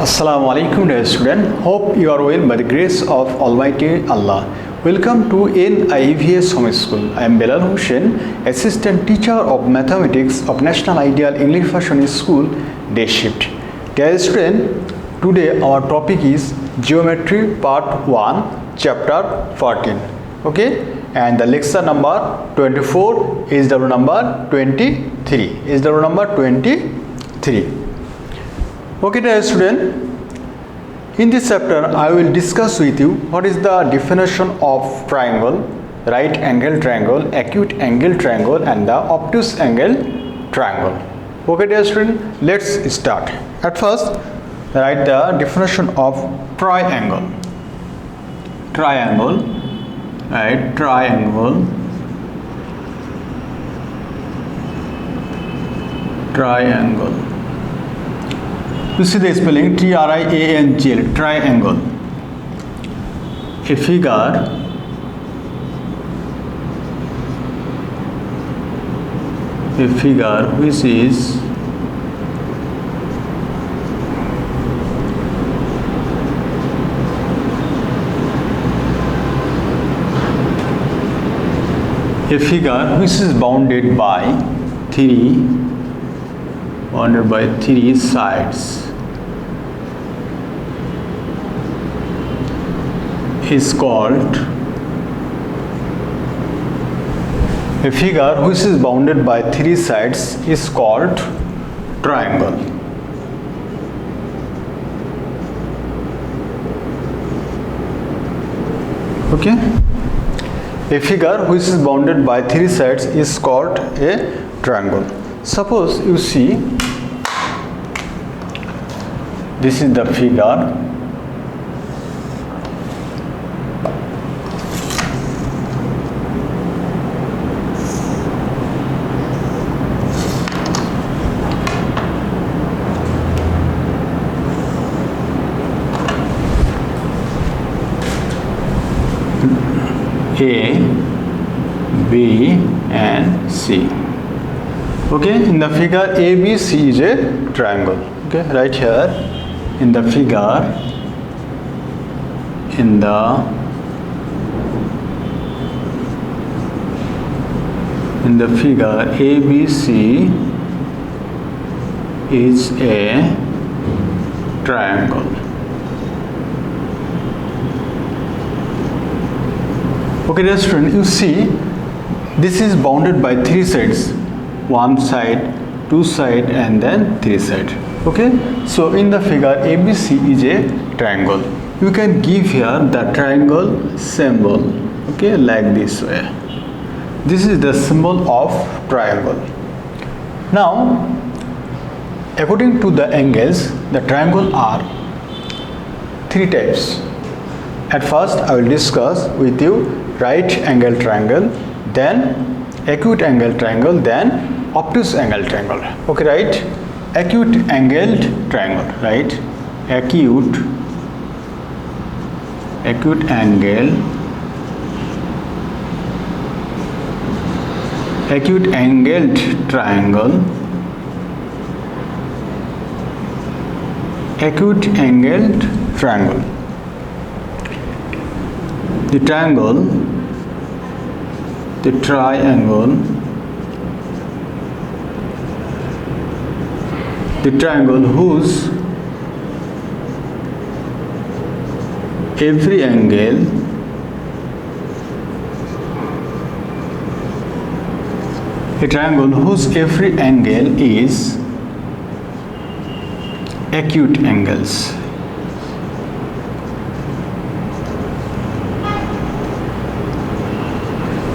Assalamu alaikum dear student. Hope you are well by the grace of Almighty Allah. Welcome to NIVS Home School. I am Belal Hossain, Assistant Teacher of Mathematics of National Ideal English Version School, Day Shift. Dear student, today our topic is Geometry Part 1, Chapter 14. Okay, and the lecture number 24 is the number 23. Is the number 23. Okay dear student, in this chapter I will discuss with you what is the definition of triangle, right angle triangle, acute angle triangle and the obtuse angle triangle. Okay dear student, let's start. At first, write the definition of triangle. Triangle, right, triangle. Triangle. You see the spelling triangle, triangle. A figure which is bounded by three sides is called a figure which is bounded by three sides is called triangle. Okay, a figure which is bounded by three sides is called a triangle. Suppose you see this is the figure. A, B and C. Okay, in the figure ABC is a triangle. Okay, right here in the figure, ABC is a triangle. Okay dear student, you see this is bounded by three sides, one side, two side and then three side. Okay, so in the figure ABC is a triangle. You can give here the triangle symbol, okay, like this way. This is the symbol of triangle. Now according to the angles, the triangle are three types. At first I will discuss with you right angle triangle, then acute angle triangle, then obtuse angle triangle. Okay, right, acute angled triangle, right, acute angled triangle, acute angled triangle. The triangle whose every angle is acute angles.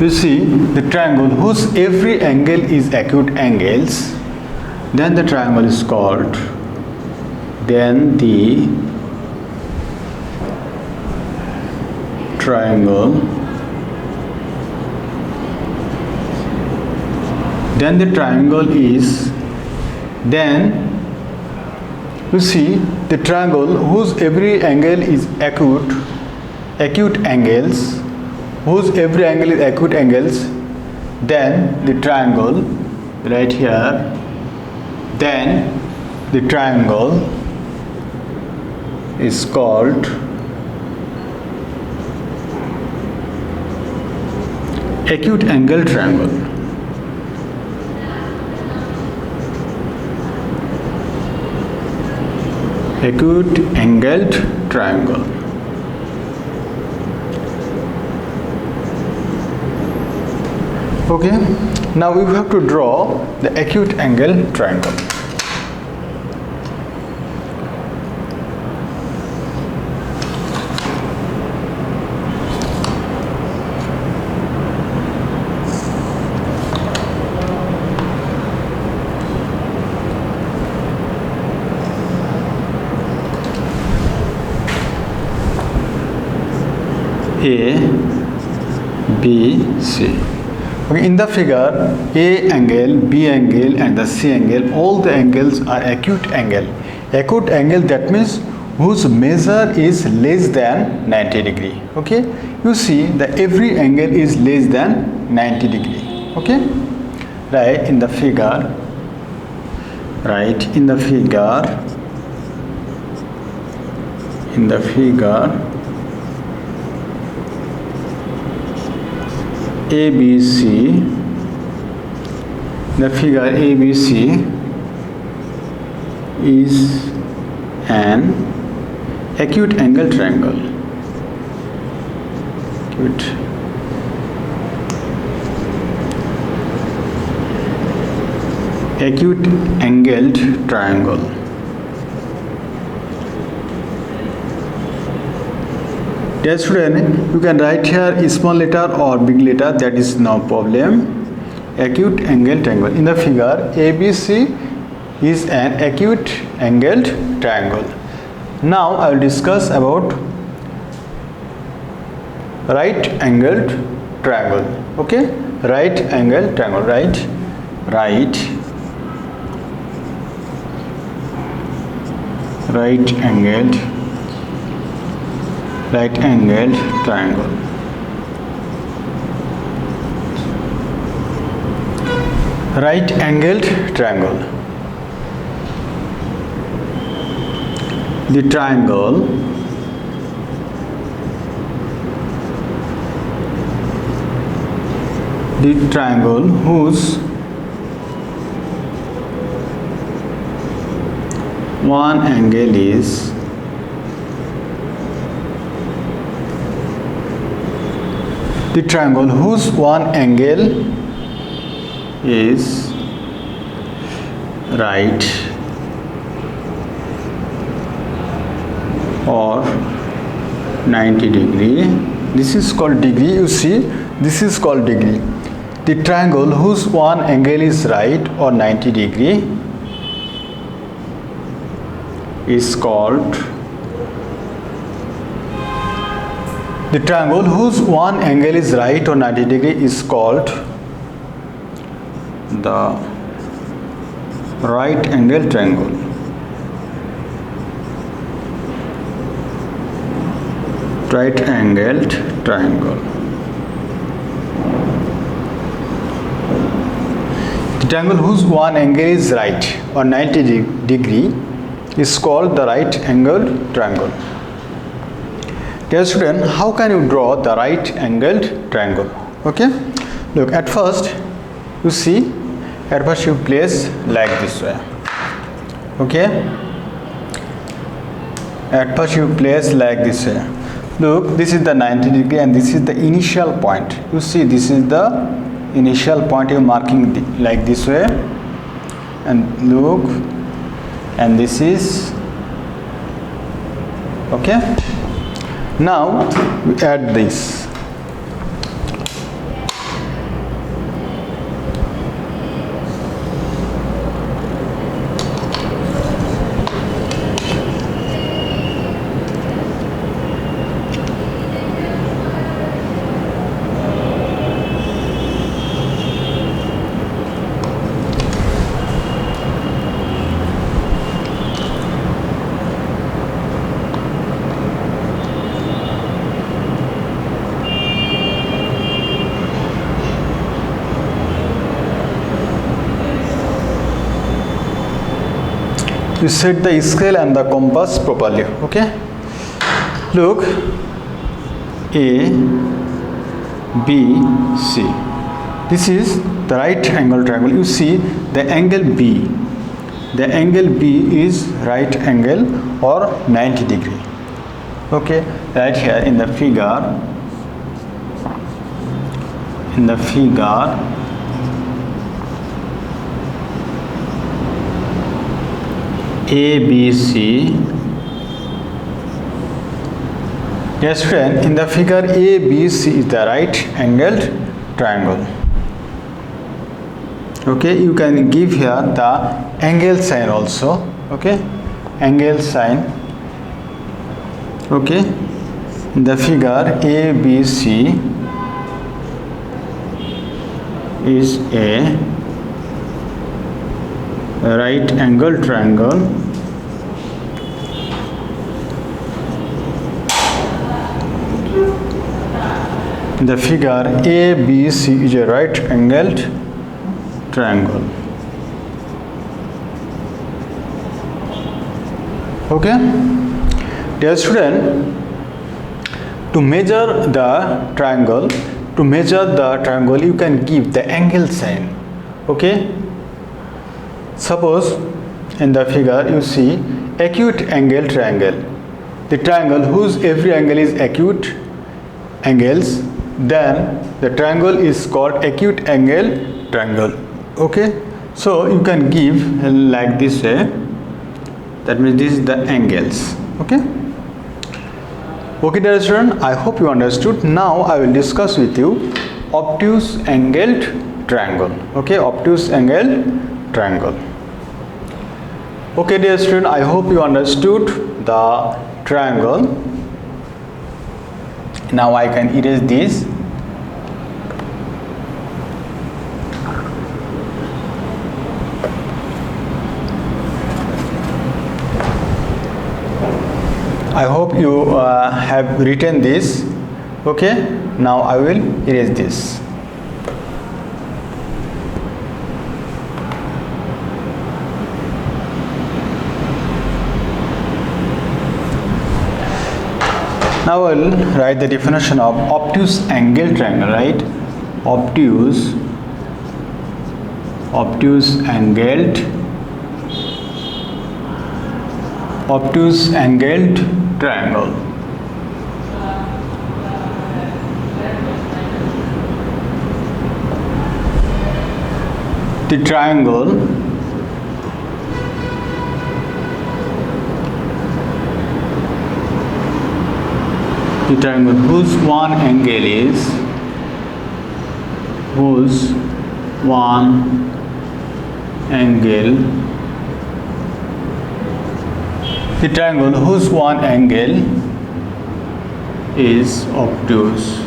You see the triangle whose every angle is acute angles, then the triangle is called, then the triangle is, then you see the triangle whose every angle is acute angles, whose every angle is acute angles, then the triangle right here, then the triangle is called acute angle triangle. Acute angled triangle. Okay, now we have to draw the acute angle triangle. A, B, C. Okay, in the figure, A angle, B angle and the C angle, all the angles are acute angle. Acute angle, that means whose measure is less than 90 degree. Okay, you see that every angle is less than 90 degree. Okay, right in the figure, ABC, the figure ABC is an acute angle triangle. Acute angled triangle. Dear student, you can write here small letter or big letter, that is no problem. Acute angle triangle. In the figure, ABC is an acute angled triangle. Now I will discuss about right angled triangle. Okay, right angled triangle. Right angled triangle. Right angled triangle. The triangle whose one angle is right or 90 degree. This is called degree. You see, this is called degree. The triangle whose one angle is right or 90 degree is called the triangle whose one angle is right or 90 degree is called the right angle triangle. Right angled triangle. The triangle whose one angle is right or 90 degree is called the right angled triangle. Dear student, how can you draw the right angled triangle? Okay, look, at first you place like this way. Okay, at first you place like this way. Look, this is the 90 degree and this is the initial point. You see, this is the initial point. You are marking like this way, and look, and this is okay. Now we add this. You set the scale and the compass properly. Okay. Look, A, B, C. This is the right angle triangle. You see the angle B. The angle B is right angle or 90 degree. Okay, right here in the figure. ABC. Yes friend, in the figure ABC is the right angled triangle. Okay, you can give here the angle sign also. Okay, angle sign. Okay, in the figure ABC is a right angle triangle. The figure ABC is a right angled triangle. Okay, dear student, to measure the triangle, you can give the angle sign. Okay, suppose in the figure you see acute angle triangle, the triangle whose every angle is acute angles, then the triangle is called acute angle triangle. Okay, so you can give like this way, that means this is the angles. Okay, dear student, I hope you understood. Now I will discuss with you obtuse angled triangle. Okay, obtuse angled triangle. Okay, dear student, I hope you understood the triangle. Now I can erase this. I hope you have written this. Okay, now I will erase this. Now I will write the definition of obtuse angle triangle. Right, obtuse angled triangle. The triangle whose one angle is the triangle whose one angle is obtuse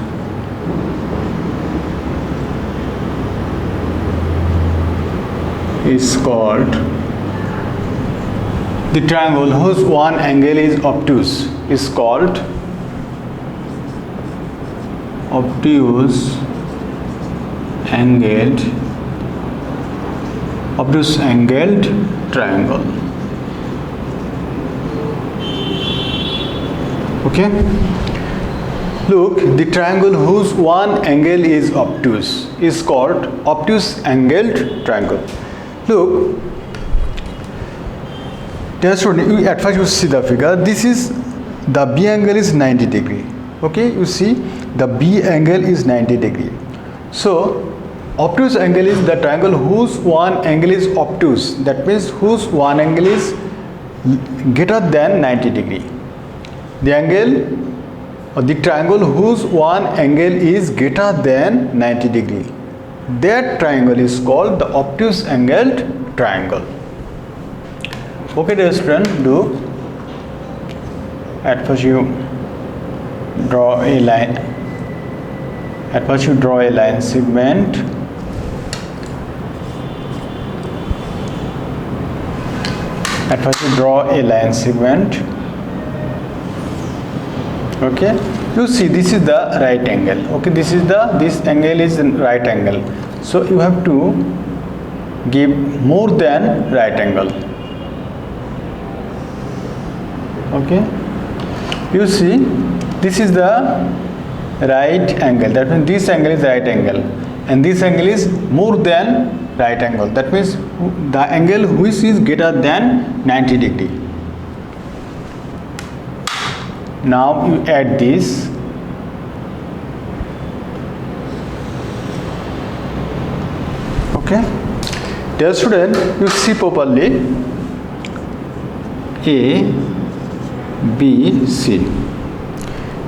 is called the triangle whose one angle is obtuse is called obtuse angled triangle. Okay, look, the triangle whose one angle is obtuse is called obtuse angled triangle. Look, dear student, at first you see the figure. This is the B angle is 90 degree. Okay, you see the B angle is 90 degree. So obtuse angle is the triangle whose one angle is obtuse. That means whose one angle is greater than 90 degree. The angle or the triangle whose one angle is greater than 90 degree. That triangle is called the obtuse angled triangle. Okay, dear student, do at first you draw a line. At first you draw a line segment. At first you draw a line segment. Okay, you see this is the right angle. Okay, this angle is right angle. So you have to give more than right angle. Okay, You see, this is the right angle. That means this angle is right angle, and this angle is more than right angle. That means the angle which is greater than 90 degree. Now you add this. Okay. Dear student, you see properly. A, B, C.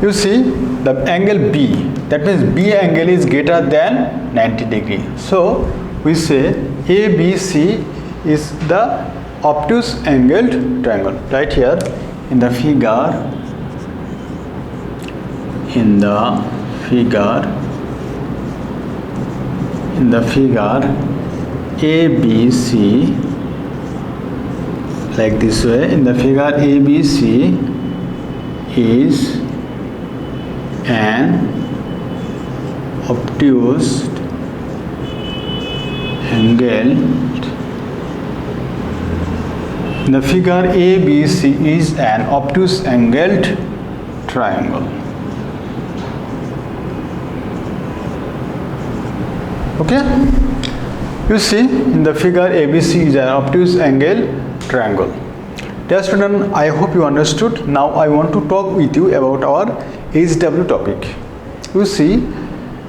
You see the angle B. That means B angle is greater than 90 degree. So we say ABC is the obtuse angled triangle. Right here in the figure. In the figure ABC, like this way. In the figure ABC is an obtuse angled. In the figure ABC is an obtuse angled triangle. Okay, you see in the figure ABC is an obtuse angle triangle. Dear student, I hope you understood. Now I want to talk with you about our HW topic. You see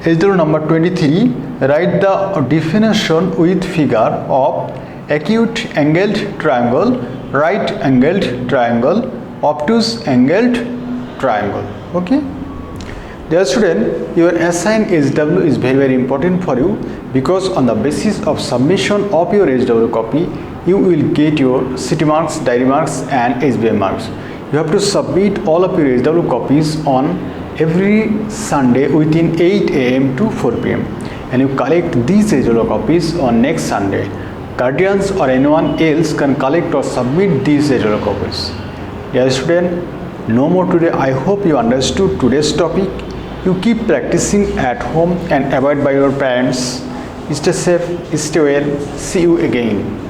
HW number 23. Write the definition with figure of acute angled triangle, right angled triangle, obtuse angled triangle. Okay. Dear student, your assigned HW is very important for you, because on the basis of submission of your HW copy, you will get your city marks, diary marks and SBM marks. You have to submit all of your HW copies on every Sunday within 8 AM to 4 PM, and you collect these HW copies on next Sunday. Guardians or anyone else can collect or submit these HW copies. Dear student, no more today. I hope you understood today's topic. You keep practicing at home and avoid by your parents. Stay safe, stay well. See you again.